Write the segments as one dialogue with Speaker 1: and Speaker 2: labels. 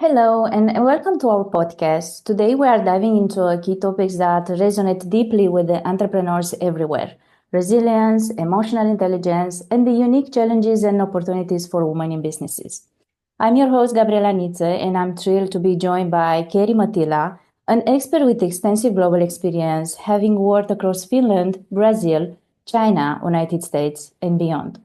Speaker 1: Hello, and welcome to our podcast. Today, we are diving into key topics that resonate deeply with the entrepreneurs everywhere: resilience, emotional intelligence, and the unique challenges and opportunities for women in businesses. I'm your host, Gabriela Nitze, and I'm thrilled to be joined by Keri Matila, an expert with extensive global experience, having worked across Finland, Brazil, China, United States, and beyond.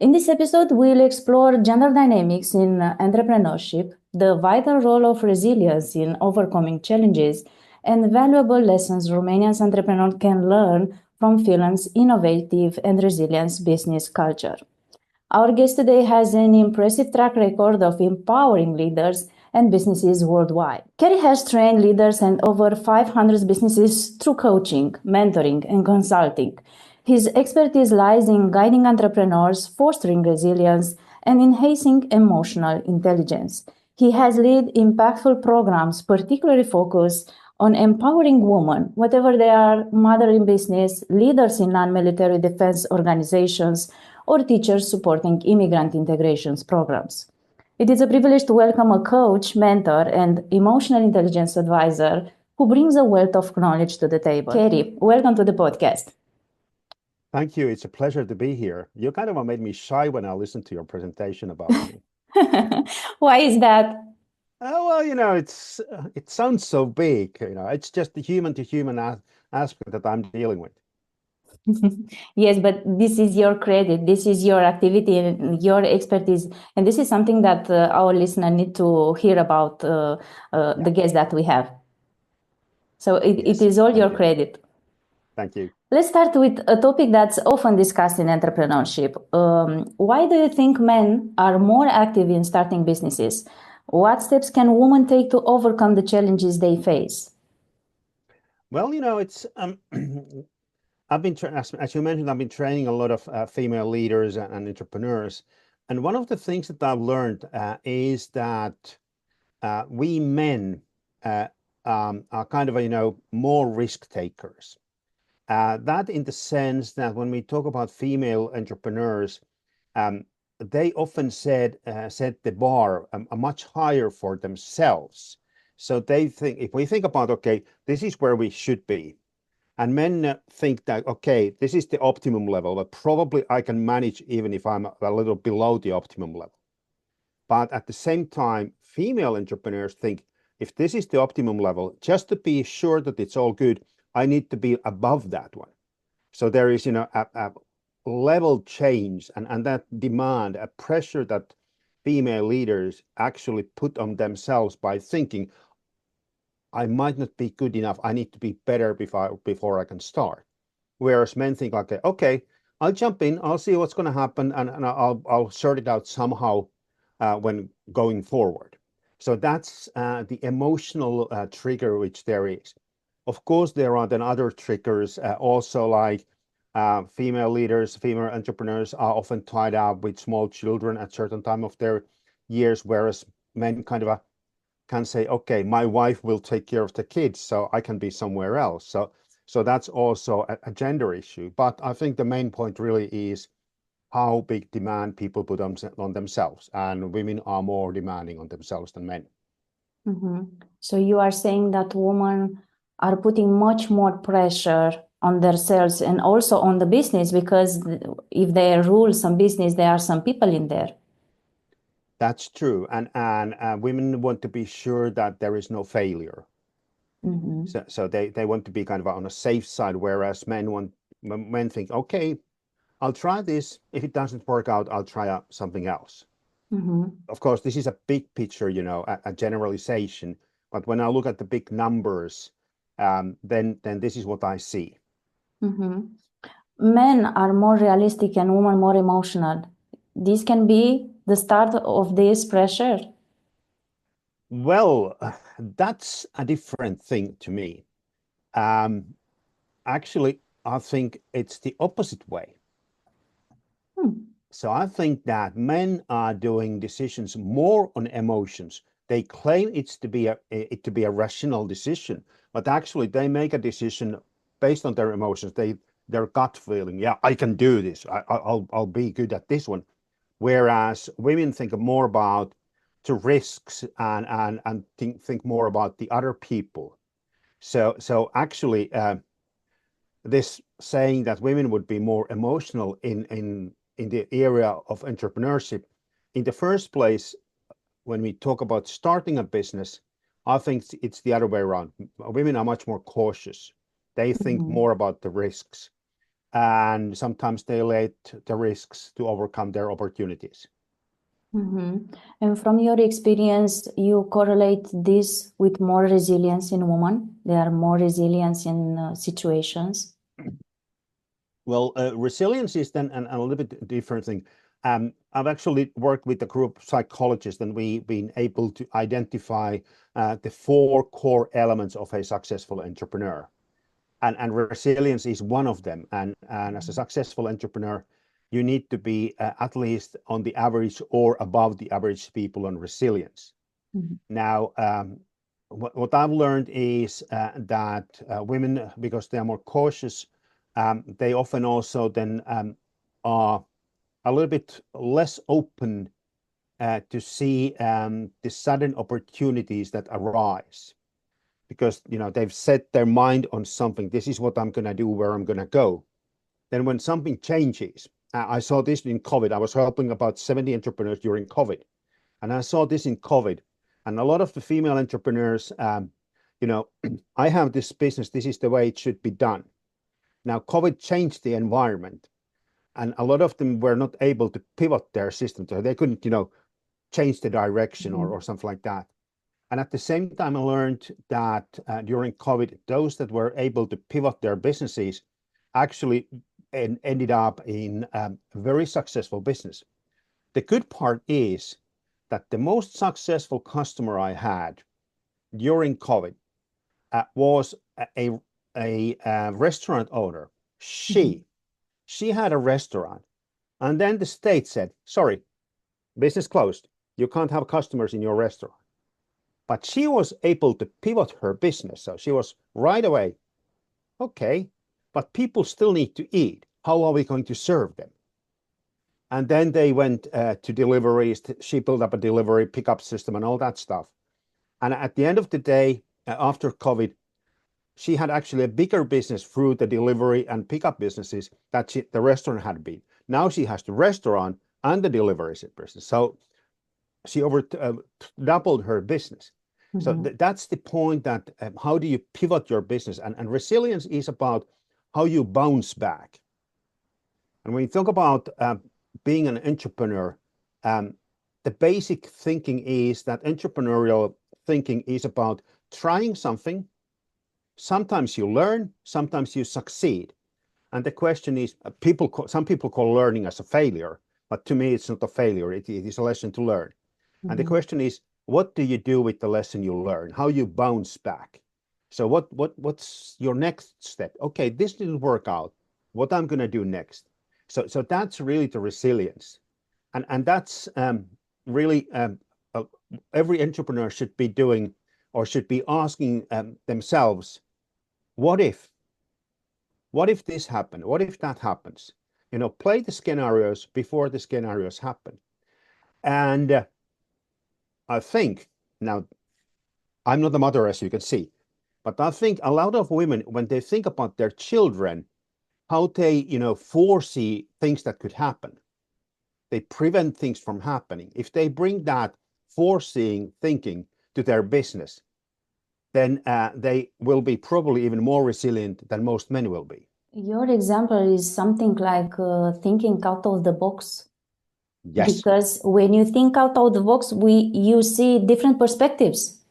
Speaker 1: In this episode, we'll explore gender dynamics in entrepreneurship, the vital role of resilience in overcoming challenges, and valuable lessons Romanian entrepreneurs can learn from Finland's innovative and resilient business culture. Our guest today has an impressive track record of empowering leaders and businesses worldwide. Kerry has trained leaders and over 500 businesses through coaching, mentoring, and consulting. His expertise lies in guiding entrepreneurs, fostering resilience, and enhancing emotional intelligence. He has led impactful programs particularly focused on empowering women, whether they are mother in business, leaders in non-military defense organizations, or teachers supporting immigrant integrations programs. It is a privilege to welcome a coach, mentor, and emotional intelligence advisor who brings a wealth of knowledge to the table. Kerry, welcome to the podcast.
Speaker 2: Thank you. It's a pleasure to be here. You kind of made me shy when I listened to your presentation about me.
Speaker 1: Why is that?
Speaker 2: Oh, well, it sounds so big. It's just the human to human aspect that I'm dealing with.
Speaker 1: Yes, but this is your credit. This is your activity and your expertise. And this is something that our listener need to hear about the guests that we have. So it is all your credit.
Speaker 2: Thank you.
Speaker 1: Let's start with a topic that's often discussed in entrepreneurship. Why do you think men are more active in starting businesses? What steps can women take to overcome the challenges they face?
Speaker 2: Well, it's I've been as you mentioned, I've been training a lot of female leaders and entrepreneurs, and one of the things that I've learned is that we men are kind of more risk takers. That in the sense that when we talk about female entrepreneurs, they often set the bar a much higher for themselves. So they think, if we think about, okay, this is where we should be, and men think that, okay, this is the optimum level, but probably I can manage even if I'm a little below the optimum level. But at the same time, female entrepreneurs think, if this is the optimum level, just to be sure that it's all good, I need to be above that one. So there is, a level change and that demand, a pressure that female leaders actually put on themselves by thinking, I might not be good enough. I need to be better before I can start. Whereas men think like, okay, I'll jump in, I'll see what's going to happen, and I'll sort it out somehow when going forward. So that's the emotional trigger which there is. Of course, there are then other triggers also, like female leaders, female entrepreneurs are often tied up with small children at certain time of their years, whereas men kind of can say, okay, my wife will take care of the kids, so I can be somewhere else. So that's also a gender issue. But I think the main point really is how big demand people put on themselves, and women are more demanding on themselves than men.
Speaker 1: Mm-hmm. So you are saying that women are putting much more pressure on themselves and also on the business, because if they rule some business, there are some people in there.
Speaker 2: That's true, and women want to be sure that there is no failure.
Speaker 1: Mm-hmm.
Speaker 2: So they want to be kind of on a safe side, whereas men think, okay, I'll try this. If it doesn't work out, I'll try out something else.
Speaker 1: Mm-hmm.
Speaker 2: Of course, this is a big picture, a generalization. But when I look at the big numbers, then this is what I see.
Speaker 1: Mm-hmm. Men are more realistic and women more emotional. This can be the start of this pressure.
Speaker 2: Well, that's a different thing to me. Actually, I think it's the opposite way. So I think that men are doing decisions more on emotions. They claim it to be a rational decision, but actually they make a decision based on their emotions. Their gut feeling. Yeah, I can do this. I'll be good at this one. Whereas women think more about to risks and think more about the other people. So actually, this saying that women would be more emotional in the area of entrepreneurship, in the first place, when we talk about starting a business, I think it's the other way around. Women are much more cautious. They think more about the risks, and sometimes they let the risks to overcome their opportunities.
Speaker 1: And from your experience, you correlate this with more resilience in women. They are more resilient in situations.
Speaker 2: Well, resilience is then a little bit different thing. I've actually worked with a group of psychologists, and we've been able to identify the 4 core elements of a successful entrepreneur. And resilience is one of them. And as a successful entrepreneur, you need to be at least on the average or above the average people on resilience. Now, what I've learned is that women, because they are more cautious, they often also then are a little bit less open to see the sudden opportunities that arise, because they've set their mind on something. This is what I'm going to do, where I'm going to go. Then when something changes, I saw this in COVID. I was helping about 70 entrepreneurs during COVID, and I saw this in COVID. And a lot of the female entrepreneurs, I have this business. This is the way it should be done. Now, COVID changed the environment, and a lot of them were not able to pivot their system. So they couldn't, change the direction or something like that. And at the same time, I learned that during COVID, those that were able to pivot their businesses actually ended up in a very successful business. The good part is that the most successful customer I had during COVID was a restaurant owner. She had a restaurant, and then the state said, sorry, business closed. You can't have customers in your restaurant. But she was able to pivot her business. So she was right away, okay, but people still need to eat. How are we going to serve them? And then they went to deliveries. She built up a delivery pickup system and all that stuff. And at the end of the day, after COVID, she had actually a bigger business through the delivery and pickup businesses that the restaurant had been. Now she has the restaurant and the deliveries business. So she doubled her business. So that's the point, that how do you pivot your business? And resilience is about how you bounce back. And when you talk about being an entrepreneur, the basic thinking is that entrepreneurial thinking is about trying something. Sometimes you learn, sometimes you succeed. And the question is, some people call learning as a failure, but to me, it's not a failure. It is a lesson to learn. And the question is, what do you do with the lesson you learn? How you bounce back? So what's your next step? Okay, this didn't work out. What I'm going to do next? So that's really the resilience, and that's really every entrepreneur should be doing, or should be asking themselves, what if this happened? What if that happens? Play the scenarios before the scenarios happen. And I think, now, I'm not a mother, as you can see, but I think a lot of women, when they think about their children, how they, foresee things that could happen, they prevent things from happening. If they bring that foreseeing thinking to their business, then they will be probably even more resilient than most men will be.
Speaker 1: Your example is something like thinking out of the box.
Speaker 2: Yes.
Speaker 1: Because when you think out of the box, you see different perspectives.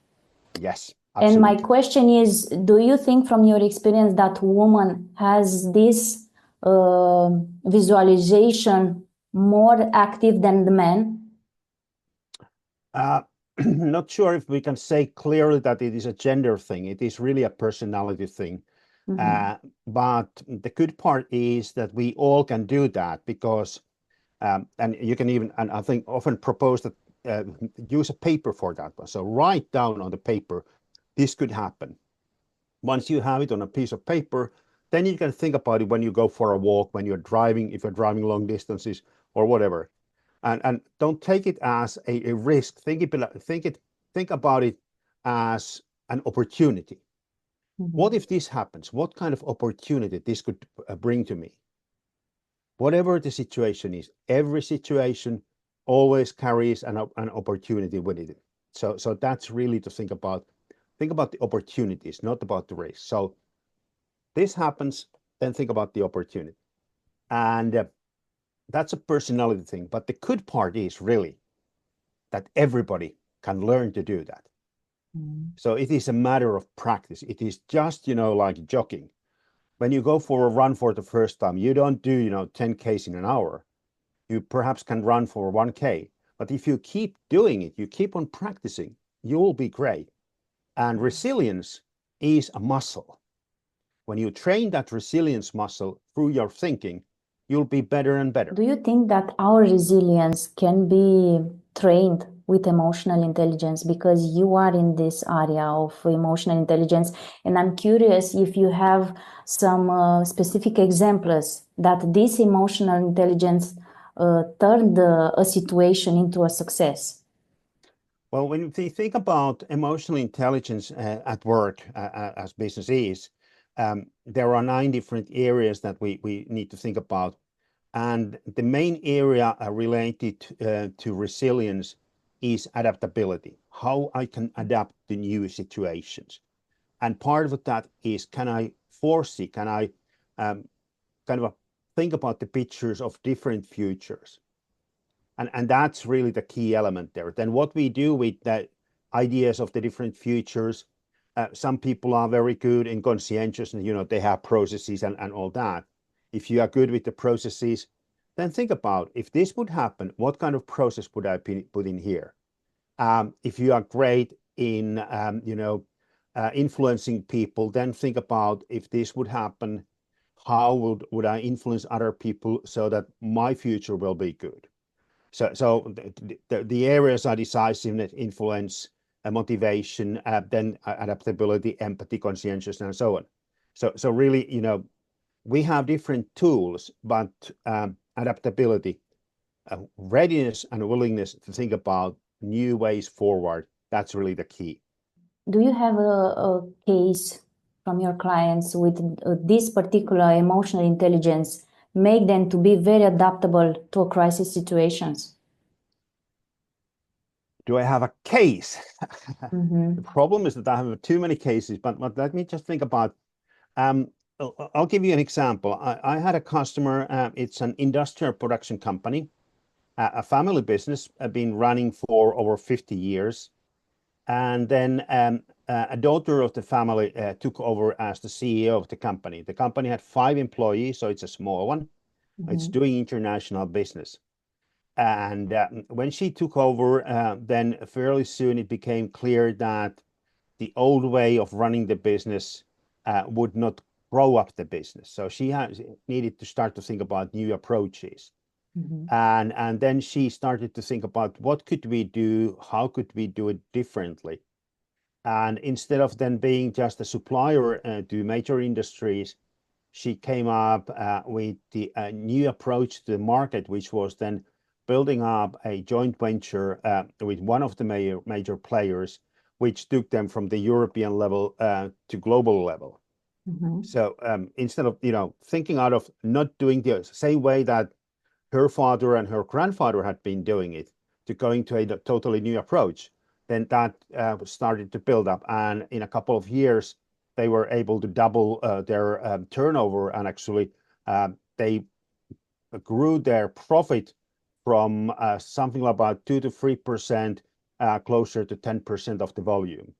Speaker 2: Yes,
Speaker 1: absolutely. And my question is, do you think from your experience that woman has this visualization more active than the man?
Speaker 2: Not sure if we can say clearly that it is a gender thing. It is really a personality thing. But the good part is that we all can do that, because and you can even, and I think often propose that use a paper for that one. So write down on the paper, this could happen. Once you have it on a piece of paper, then you can think about it when you go for a walk, when you're driving, if you're driving long distances or whatever. and don't take it as a risk. Think about it as an opportunity. What if this happens? What kind of opportunity this could bring to me? Whatever the situation is, every situation always carries an opportunity with it. So that's really to think about. Think about the opportunities, not about the risk. So this happens, then think about the opportunity. And that's a personality thing. But the good part is really that everybody can learn to do that. So it is a matter of practice. It is just, like jogging. When you go for a run for the first time, you don't do, 10 Ks in an hour. You perhaps can run for 1K. But if you keep doing it, you keep on practicing, you will be great. And resilience is a muscle. When you train that resilience muscle through your thinking, you'll be better and better.
Speaker 1: Do you think that our resilience can be trained with emotional intelligence? Because you are in this area of emotional intelligence, and I'm curious if you have some specific examples that this emotional intelligence turned a situation into a success.
Speaker 2: Well, when you think about emotional intelligence at work, as business is, there are 9 different areas that we need to think about. And the main area related to resilience is adaptability, how I can adapt to new situations. And part of that is, can I foresee, can I kind of think about the pictures of different futures? And that's really the key element there. Then what we do with the ideas of the different futures, some people are very good in conscientiousness, they have processes and all that. If you are good with the processes, then think about, if this would happen, what kind of process would I put in here? If you are great in, influencing people, then think about, if this would happen, how would I influence other people so that my future will be good? So the areas are decisiveness, influence, motivation, then adaptability, empathy, conscientiousness, and so on. So really, we have different tools, but adaptability, readiness, and willingness to think about new ways forward, that's really the key.
Speaker 1: Do you have a case from your clients with this particular emotional intelligence make them to be very adaptable to a crisis situations?
Speaker 2: Do I have a case? The problem is that I have too many cases, but let me just think about, I'll give you an example. I had a customer, it's an industrial production company, a family business, been running for over 50 years. And then a daughter of the family took over as the CEO of the company. The company had 5 employees, so it's a small one. It's doing international business. And when she took over, then fairly soon it became clear that the old way of running the business would not grow up the business. So she needed to start to think about new approaches. And then she started to think about, what could we do? How could we do it differently? And instead of then being just a supplier to major industries, she came up with the new approach to the market, which was then building up a joint venture with one of the major players, which took them from the European level to global level. So instead of thinking out of not doing the same way that her father and her grandfather had been doing it, to going to a totally new approach, then that started to build up. And in a couple of years, they were able to double their turnover, and actually they grew their profit from something about 2 to 3% closer to 10% of the volume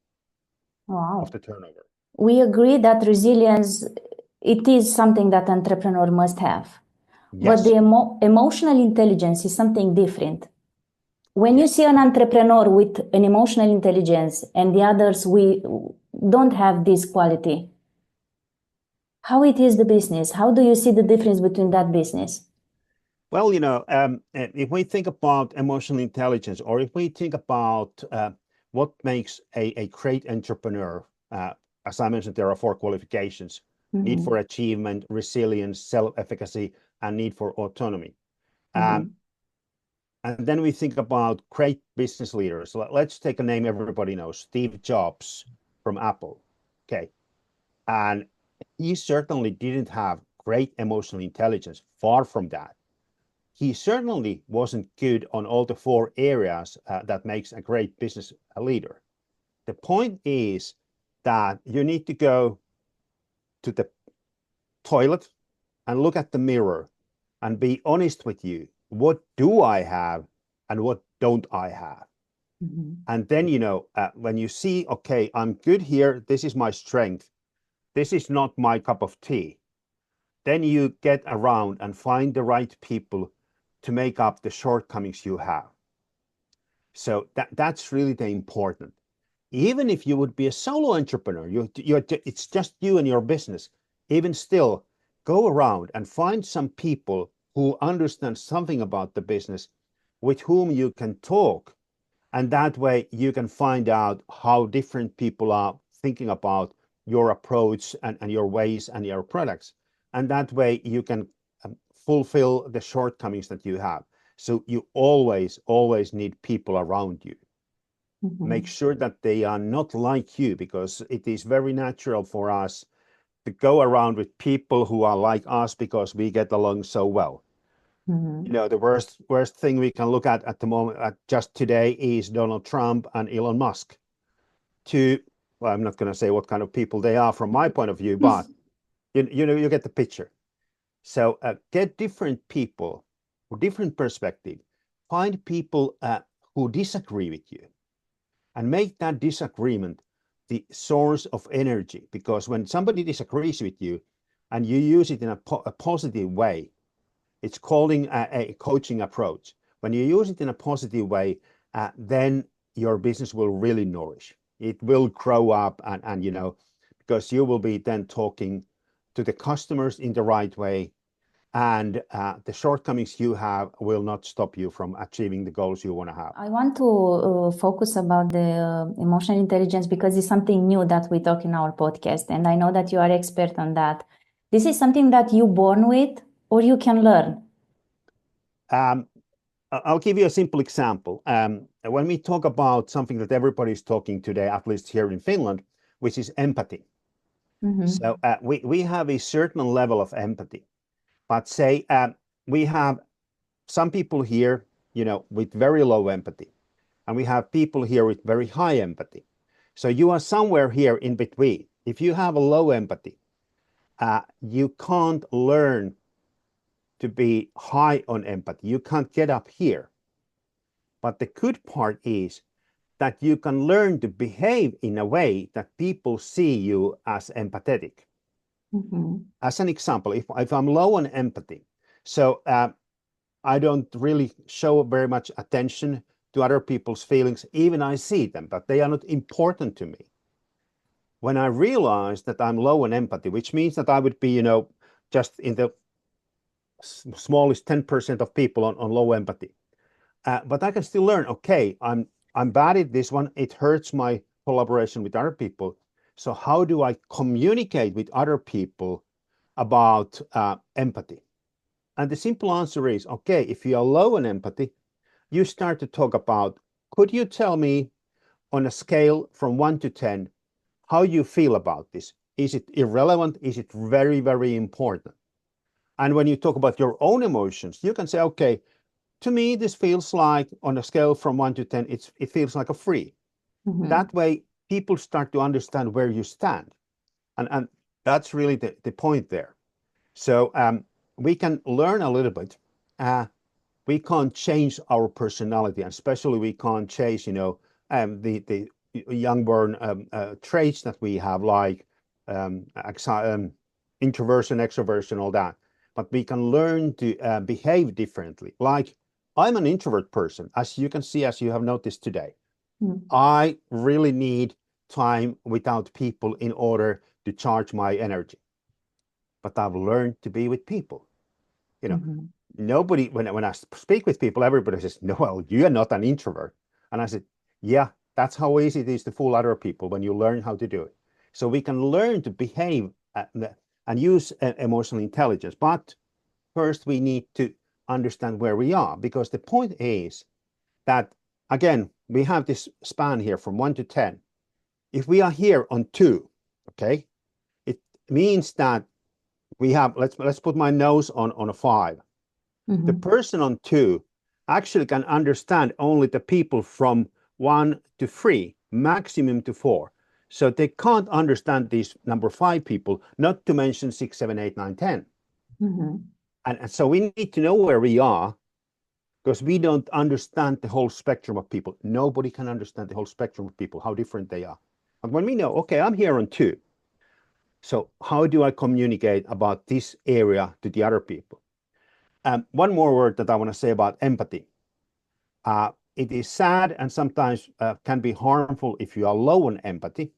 Speaker 2: of the turnover.
Speaker 1: We agree that resilience, it is something that entrepreneur must have.
Speaker 2: Yes.
Speaker 1: But the emotional intelligence is something different. When you see an entrepreneur with an emotional intelligence and the others we don't have this quality, how it is the business? How do you see the difference between that business?
Speaker 2: Well, if we think about emotional intelligence, or if we think about what makes a great entrepreneur, as I mentioned, there are 4 qualifications: need for achievement, resilience, self-efficacy, and need for autonomy. And then we think about great business leaders. Let's take a name everybody knows, Steve Jobs from Apple. Okay. And he certainly didn't have great emotional intelligence, far from that. He certainly wasn't good on all the four areas that makes a great business leader. The point is that you need to go to the toilet and look at the mirror and be honest with you. What do I have and what don't I have?
Speaker 1: Mm-hmm.
Speaker 2: And then, when you see, okay, I'm good here, this is my strength, this is not my cup of tea, then you get around and find the right people to make up the shortcomings you have. So that's really the important. Even if you would be a solo entrepreneur, it's just you and your business, even still, go around and find some people who understand something about the business with whom you can talk. And that way you can find out how different people are thinking about your approach and your ways and your products. And that way you can fulfill the shortcomings that you have. So you always need people around you.
Speaker 1: Mm-hmm.
Speaker 2: Make sure that they are not like you, because it is very natural for us to go around with people who are like us because we get along so well.
Speaker 1: Mm-hmm.
Speaker 2: The worst thing we can look at the moment, just today, is Donald Trump and Elon Musk. Well, I'm not going to say what kind of people they are from my point of view, but you get the picture. So get different people, different perspective. Find people who disagree with you, and make that disagreement the source of energy. Because when somebody disagrees with you and you use it in a positive way, it's calling a coaching approach. When you use it in a positive way, then your business will really nourish. It will grow up, and because you will be then talking to the customers in the right way, and the shortcomings you have will not stop you from achieving the goals you want to have.
Speaker 1: I want to focus about the emotional intelligence because it's something new that we talk in our podcast, and I know that you are expert on that. This is something that you born with or you can learn.
Speaker 2: I'll give you a simple example. When we talk about something that everybody's talking today, at least here in Finland, which is empathy.
Speaker 1: Mm-hmm.
Speaker 2: So we have a certain level of empathy, but say we have some people here, with very low empathy, and we have people here with very high empathy. So you are somewhere here in between. If you have a low empathy, you can't learn to be high on empathy. You can't get up here. But the good part is that you can learn to behave in a way that people see you as empathetic.
Speaker 1: Mm-hmm.
Speaker 2: As an example, if I'm low on empathy, so I don't really show very much attention to other people's feelings, even I see them, but they are not important to me. When I realize that I'm low on empathy, which means that I would be, just in the smallest 10% of people on low empathy. But I can still learn, okay, I'm bad at this one. It hurts my collaboration with other people. So how do I communicate with other people about empathy? And the simple answer is, okay, if you are low on empathy, you start to talk about, could you tell me on a scale from 1 to 10, how you feel about this? Is it irrelevant? Is it very, very important? And when you talk about your own emotions, you can say, okay, to me, this feels like, on a scale from 1 to 10, it feels like a 3.
Speaker 1: Mm-hmm.
Speaker 2: That way, people start to understand where you stand. And that's really the point there. So we can learn a little bit. We can't change our personality, and especially we can't change, the young born traits that we have, like introversion, extroversion, all that. But we can learn to behave differently. Like, I'm an introvert person, as you can see, as you have noticed today.
Speaker 1: Mm-hmm.
Speaker 2: I really need time without people in order to charge my energy. But I've learned to be with people.
Speaker 1: Mm-hmm.
Speaker 2: Nobody, when I speak with people, everybody says, no, well, you are not an introvert. And I said, yeah, that's how easy it is to fool other people when you learn how to do it. So we can learn to behave and use emotional intelligence. But first, we need to understand where we are, because the point is that, again, we have this span here from 1 to 10. If we are here on 2, okay, it means that we have, let's put my nose on a 5. The person on 2 actually can understand only the people from 1 to 3, maximum to 4. So they can't understand these number 5 people, not to mention 6, 7, 8, 9, 10. And so we need to know where we are, because we don't understand the whole spectrum of people. Nobody can understand the whole spectrum of people, how different they are. But when we know, okay, I'm here on 2, so how do I communicate about this area to the other people? One more word that I want to say about empathy. It is sad and sometimes can be harmful if you are low on empathy,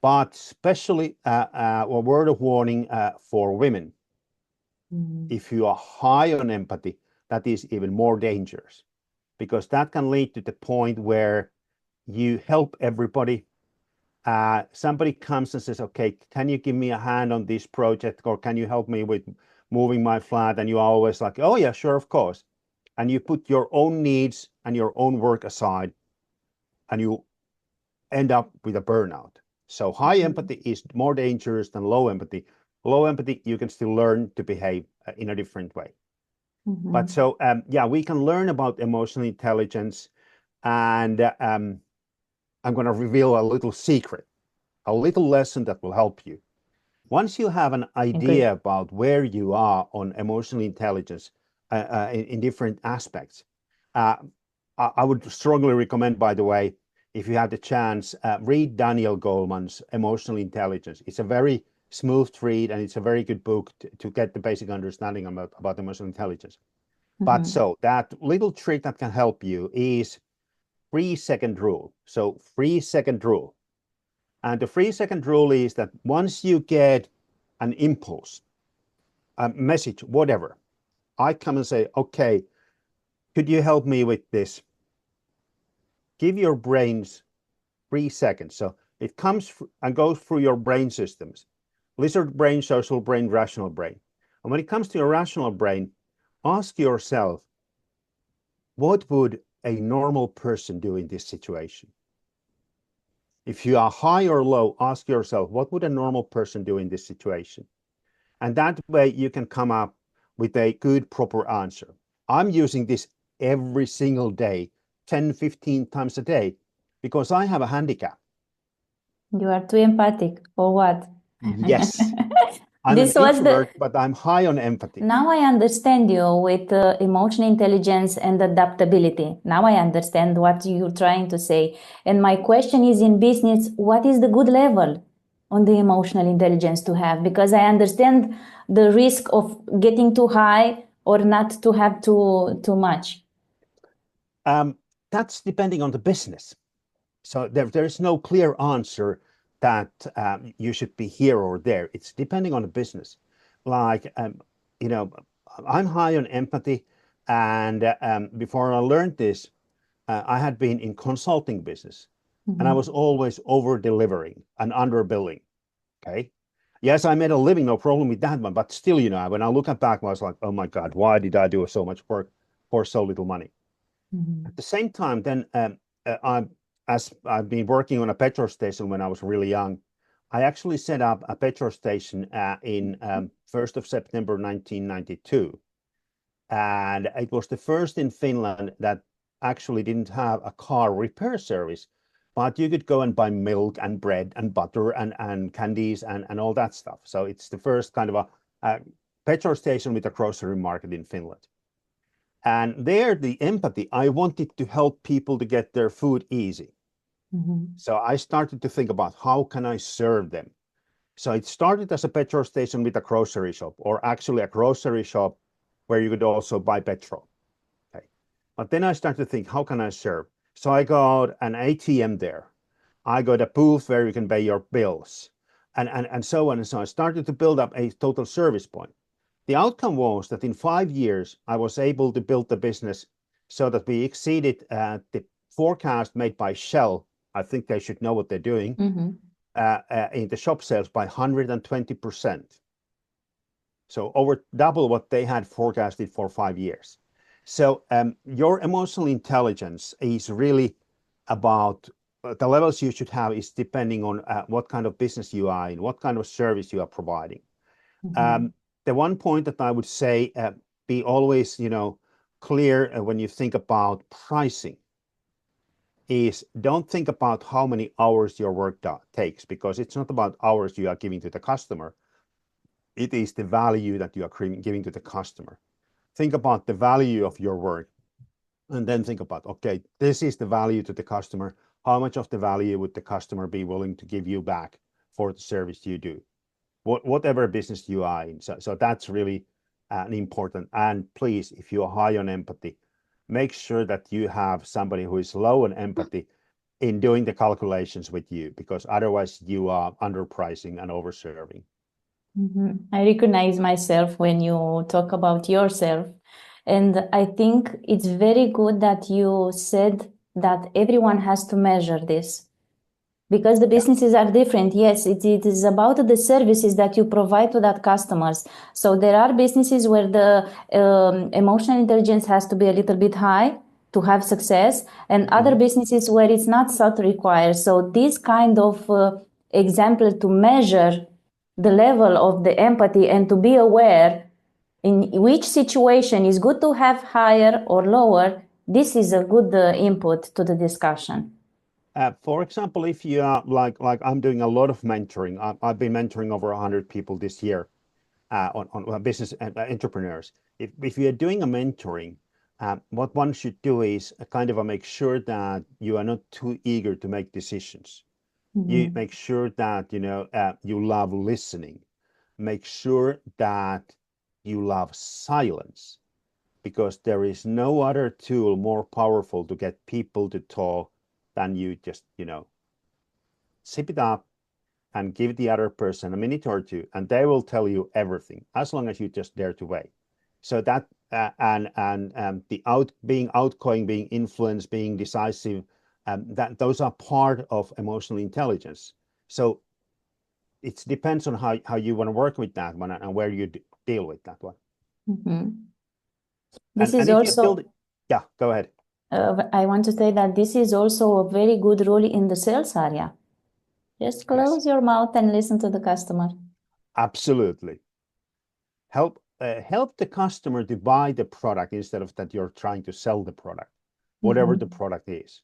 Speaker 2: but especially a word of warning for women. If you are high on empathy, that is even more dangerous, because that can lead to the point where you help everybody. Somebody comes and says, okay, can you give me a hand on this project, or can you help me with moving my flat? And you are always like, oh yeah, sure, of course. And you put your own needs and your own work aside, and you end up with a burnout. So high empathy is more dangerous than low empathy. Low empathy, you can still learn to behave in a different way. But so, yeah, we can learn about emotional intelligence. And I'm going to reveal a little secret, a little lesson that will help you. Once you have an idea about where you are on emotional intelligence in different aspects, I would strongly recommend, by the way, if you have the chance, read Daniel Goleman's Emotional Intelligence. It's a very smooth read, and it's a very good book to get the basic understanding about emotional intelligence. But so that little trick that can help you is 3-second rule. So 3-second rule. And the 3-second rule is that once you get an impulse, a message, whatever, I come and say, okay, could you help me with this? Give your brains 3 seconds. So it comes and goes through your brain systems: lizard brain, social brain, rational brain. And when it comes to your rational brain, ask yourself, what would a normal person do in this situation? If you are high or low, ask yourself, what would a normal person do in this situation? And that way you can come up with a good, proper answer. I'm using this every single day, 10, 15 times a day, because I have a handicap.
Speaker 1: You are too empathic, or what?
Speaker 2: Yes. I'm
Speaker 1: This
Speaker 2: an
Speaker 1: was
Speaker 2: introvert, but I'm high on empathy.
Speaker 1: Now I understand you with emotional intelligence and adaptability. Now I understand what you're trying to say. And my question is, in business, what is the good level on the emotional intelligence to have? Because I understand the risk of getting too high or not to have too much.
Speaker 2: That's depending on the business. So there is no clear answer that you should be here or there. It's depending on the business. Like, you know, I'm high on empathy, and before I learned this, I had been in consulting business, and I was always over delivering and underbilling. Okay. Yes, I made a living, no problem with that one, but still, you know, when I look back, I was like, oh my God, why did I do so much work for so little money? At the same time, then as I've been working on a petrol station when I was really young, I actually set up a petrol station in 1st of September 1992. And it was the first in Finland that actually didn't have a car repair service, but you could go and buy milk and bread and butter and candies and all that stuff. So it's the first kind of a petrol station with a grocery market in Finland. And there, the empathy, I wanted to help people to get their food easy. So I started to think about how can I serve them. So it started as a petrol station with a grocery shop, or actually a grocery shop where you could also buy petrol. Okay. But then I started to think, how can I serve? So I got an ATM there. I got a booth where you can pay your bills, and so on and so on. I started to build up a total service point. The outcome was that in 5 years, I was able to build the business so that we exceeded the forecast made by Shell. I think they should know what they're doing in the shop sales by 120%. So over double what they had forecasted for 5 years. So your emotional intelligence is really about the levels you should have is depending on what kind of business you are in, what kind of service you are providing. The one point that I would say, be always, clear when you think about pricing is don't think about how many hours your work takes, because it's not about hours you are giving to the customer. It is the value that you are giving to the customer. Think about the value of your work and then think about, okay, this is the value to the customer. How much of the value would the customer be willing to give you back for the service you do? Whatever business you are in. So that's really an important. And please, if you are high on empathy, make sure that you have somebody who is low on empathy in doing the calculations with you, because otherwise you are underpricing and overserving.
Speaker 1: I recognize myself when you talk about yourself. And I think it's very good that you said that everyone has to measure this, because the businesses are different. Yes, it is about the services that you provide to that customers. So there are businesses where the emotional intelligence has to be a little bit high to have success, and other businesses where it's not so required. So this kind of example to measure the level of the empathy and to be aware in which situation is good to have higher or lower, this is a good input to the discussion.
Speaker 2: For example, if you are like I'm doing a lot of mentoring. I've been mentoring over 100 people this year on business entrepreneurs. If you're doing a mentoring, what one should do is kind of make sure that you are not too eager to make decisions. You make sure that you love listening. Make sure that you love silence, because there is no other tool more powerful to get people to talk than you just zip it up and give the other person a minute or two, and they will tell you everything as long as you just dare to wait. So that being outgoing, being influenced, being decisive, that those are part of emotional intelligence. So it depends on how you want to work with that one and where you deal with that one.
Speaker 1: This is
Speaker 2: if
Speaker 1: also,
Speaker 2: yeah, go ahead.
Speaker 1: I want to say that this is also a very good role in the sales area. Just close your mouth and listen to the customer.
Speaker 2: Absolutely. Help the customer to buy the product instead of that you're trying to sell the product, whatever the product is.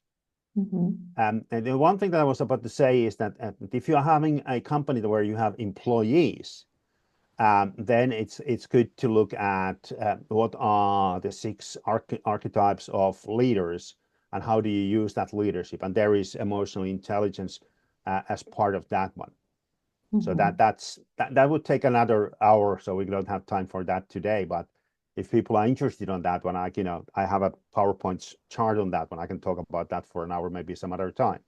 Speaker 2: And the one thing that I was about to say is that if you're having a company where you have employees, then it's good to look at what are the 6 archetypes of leaders and how do you use that leadership. And there is emotional intelligence as part of that one. So that would take another hour, so we don't have time for that today. But if people are interested on that one, I have a PowerPoint chart on that one. I can talk about that for an hour, maybe some other time.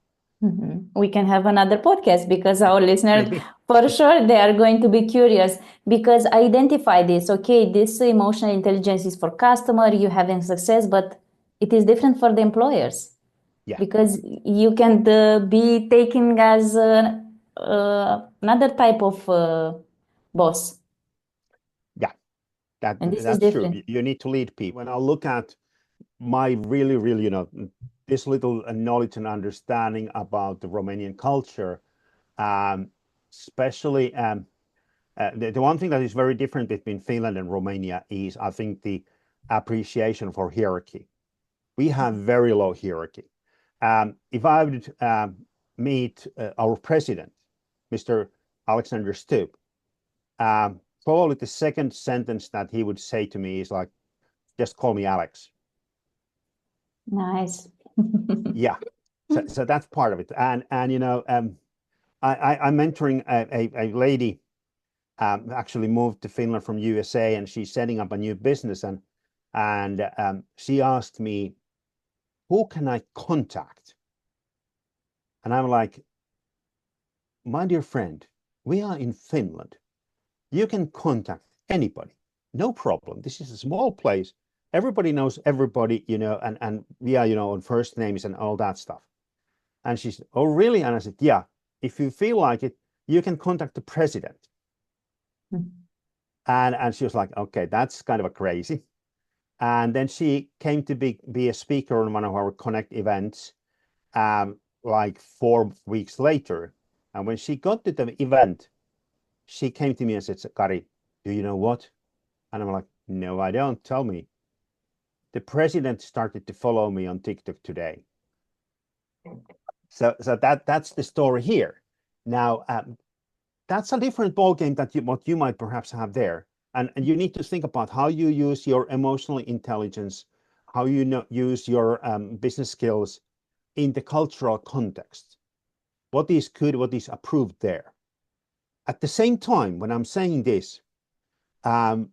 Speaker 1: We can have another podcast, because our listeners, for sure, they are going to be curious, because identify this. Okay, this emotional intelligence is for customer, you having success, but it is different for the employers.
Speaker 2: Yeah.
Speaker 1: Because you can be taken as another type of boss.
Speaker 2: Yeah,
Speaker 1: And this is
Speaker 2: that's
Speaker 1: different.
Speaker 2: true. You need to lead people. When I look at my really, really, this little knowledge and understanding about the Romanian culture, especially the one thing that is very different between Finland and Romania is, I think, the appreciation for hierarchy. We have very low hierarchy. If I would meet our president, Mr. Alexander Stubb, probably the second sentence that he would say to me is like, just call me Alex.
Speaker 1: Nice.
Speaker 2: Yeah. So that's part of it. And I'm mentoring a lady, actually moved to Finland from USA, and she's setting up a new business. And she asked me, who can I contact? And I'm like, my dear friend, we are in Finland. You can contact anybody, no problem. This is a small place. Everybody knows everybody, and we are, on first names and all that stuff. And she said, oh, really? And I said, yeah, if you feel like it, you can contact the president. And she was like, okay, that's kind of a crazy. And then she came to be a speaker on one of our Connect events, like 4 weeks later. And when she got to the event, she came to me and said, Kari, do you know what? And I'm like, no, I don't. Tell me. The president started to follow me on TikTok today. So that's the story here. Now, that's a different ballgame that what you might perhaps have there. And you need to think about how you use your emotional intelligence, how you use your business skills in the cultural context. What is good, what is approved there. At the same time, when I'm saying this, I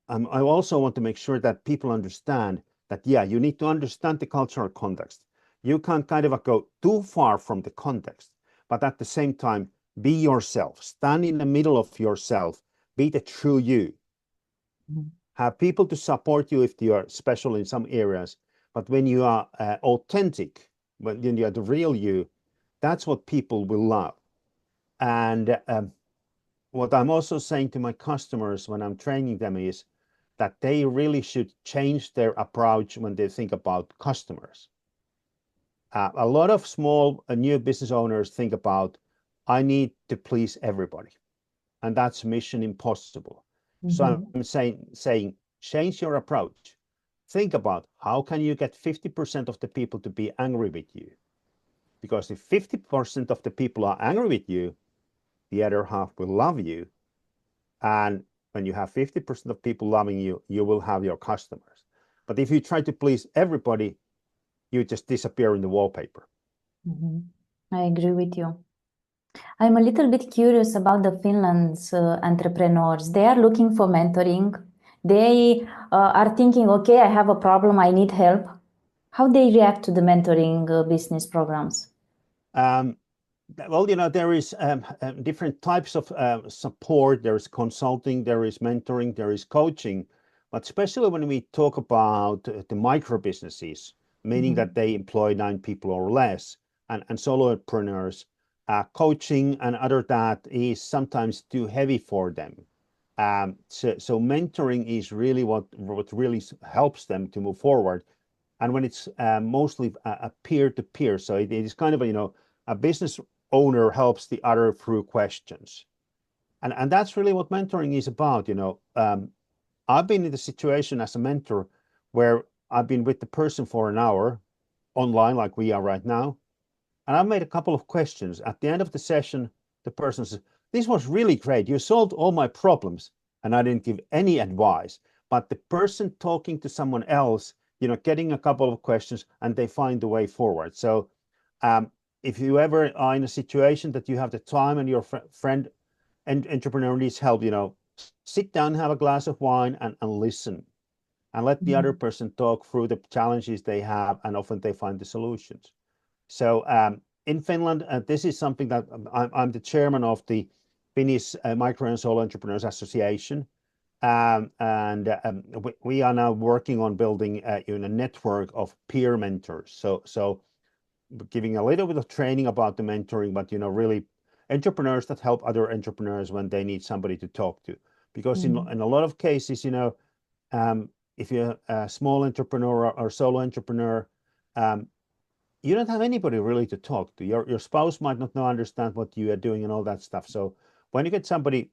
Speaker 2: also want to make sure that people understand that, yeah, you need to understand the cultural context. You can't kind of go too far from the context, but at the same time, be yourself, stand in the middle of yourself, be the true you. Mm-hmm. Have people to support you if you are special in some areas, but when you are authentic, when you are the real you, that's what people will love. And what I'm also saying to my customers when I'm training them is that they really should change their approach when they think about customers. A lot of small new business owners think about, I need to please everybody, and that's mission impossible. Mm-hmm. So I'm saying, change your approach. Think about how can you get 50% of the people to be angry with you? Because if 50% of the people are angry with you, the other half will love you. And when you have 50% of people loving you, you will have your customers. But if you try to please everybody, you just disappear in the wallpaper.
Speaker 1: Mm-hmm. I agree with you. I'm a little bit curious about the Finland's entrepreneurs. They are looking for mentoring. They are thinking, okay, I have a problem, I need help. How they react to the mentoring business programs?
Speaker 2: Well, there is different types of support. There is consulting, there is mentoring, there is coaching. But especially when we talk about the micro businesses, meaning that they employ 9 people or less, and solopreneurs, coaching and other that is sometimes too heavy for them. So mentoring is really what really helps them to move forward. And when it's mostly a peer-to-peer, so it is kind of a business owner helps the other through questions. And that's really what mentoring is about. I've been in the situation as a mentor where I've been with the person for an hour online, like we are right now. And I've made a couple of questions. At the end of the session, the person says, this was really great. You solved all my problems. And I didn't give any advice. But the person talking to someone else, getting a couple of questions and they find the way forward. So if you ever are in a situation that you have the time and your friend and entrepreneur needs help, sit down, have a glass of wine and listen and let the other person talk through the challenges they have, and often they find the solutions. So in Finland, this is something that I'm the chairman of the Finnish Micro and Solo Entrepreneurs Association. We are now working on building a network of peer mentors. So giving a little bit of training about the mentoring, but really entrepreneurs that help other entrepreneurs when they need somebody to talk to. Because in a lot of cases, if you're a small entrepreneur or solo entrepreneur, you don't have anybody really to talk to. Your spouse might not understand what you are doing and all that stuff. So when you get somebody,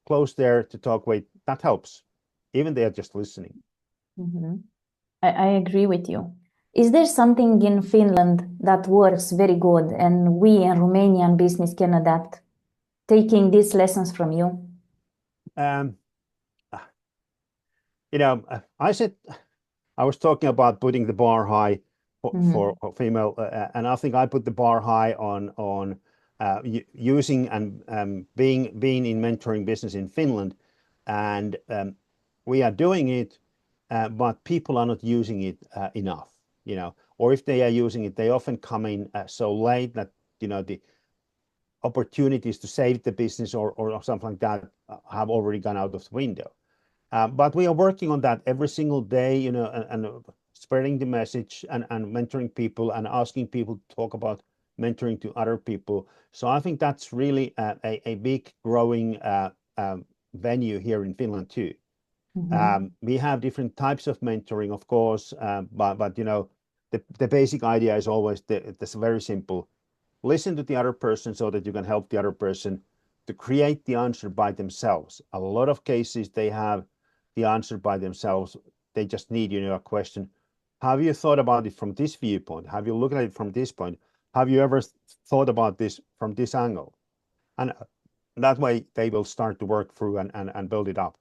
Speaker 2: close there to talk with, that helps. Even they are just listening.
Speaker 1: Mm-hmm. I agree with you. Is there something in Finland that works very good and we in Romanian business can adapt, taking these lessons from you?
Speaker 2: I was talking about putting the bar high for female, and I think I put the bar high on using and being in mentoring business in Finland, and we are doing it, but people are not using it enough, or if they are using it, they often come in so late that the opportunities to save the business or something like that have already gone out of the window. But we are working on that every single day, and spreading the message and mentoring people and asking people to talk about mentoring to other people. So I think that's really a big growing venue here in Finland too.
Speaker 1: Mhm.
Speaker 2: We have different types of mentoring, of course, but you know, the basic idea is always this very simple. Listen to the other person so that you can help the other person to create the answer by themselves. A lot of cases they have the answer by themselves. They just need, you know, a question. Have you thought about it from this viewpoint? Have you looked at it from this point? Have you ever thought about this from this angle? And that way they will start to work through and build it up.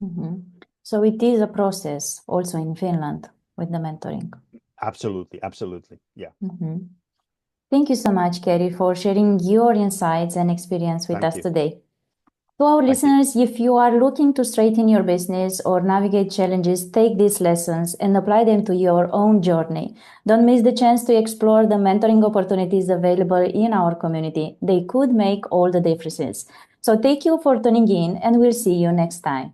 Speaker 1: Mhm. So it is a process also in Finland with the mentoring.
Speaker 2: Absolutely, absolutely. Yeah.
Speaker 1: Mhm. Thank you so much, Kerry, for sharing your insights and experience with
Speaker 2: Thank
Speaker 1: us
Speaker 2: you.
Speaker 1: today. To our
Speaker 2: Thank you.
Speaker 1: listeners, if you are looking to straighten your business or navigate challenges, take these lessons and apply them to your own journey. Don't miss the chance to explore the mentoring opportunities available in our community. They could make all the differences. So thank you for tuning in, and we'll see you next time.